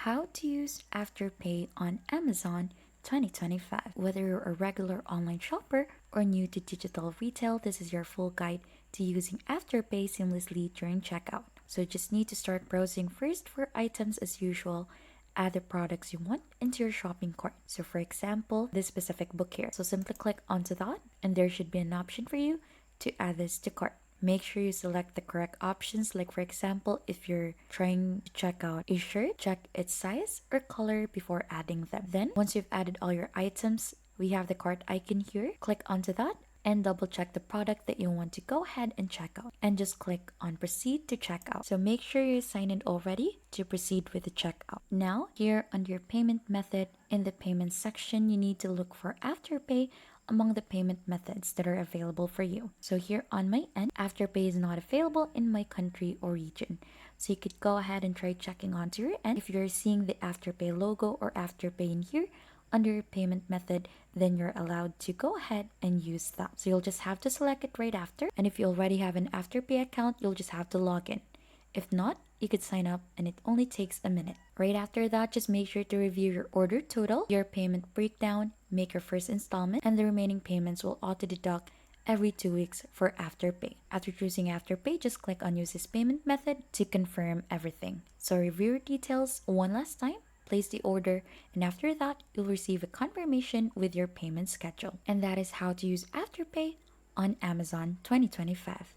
How to use Afterpay on Amazon 2025. Whether you're a regular online shopper or new to digital retail, this is your full guide to using Afterpay seamlessly during checkout. So you just need to start browsing first for items as usual. Add the products you want into your shopping cart. So for example, this specific book here. So simply click onto that and there should be an option for you to add this to cart. Make sure you select the correct options, like for example, if you're trying to check out a shirt, check its size or color before adding them. Then once you've added all your items, we have the cart icon here. Click onto that and double check the product that you want to go ahead and check out, and just click on proceed to checkout. So make sure you're signed in already to proceed with the checkout. Now here under your payment method, in the payment section, you need to look for Afterpay among the payment methods that are available for you. So here on my end, Afterpay is not available in my country or region. So you could go ahead and try checking onto your end. If you're seeing the Afterpay logo or Afterpay in here under your payment method, then you're allowed to go ahead and use that. So you'll just have to select it right after. And if you already have an Afterpay account, you'll just have to log in. If not, you could sign up and it only takes a minute. Right after that, just make sure to review your order total, your payment breakdown, make your first installment, and the remaining payments will auto-deduct every 2 weeks for Afterpay. After choosing Afterpay, just click on Use this payment method to confirm everything. So review your details one last time, place the order, and after that, you'll receive a confirmation with your payment schedule. And that is how to use Afterpay on Amazon 2025.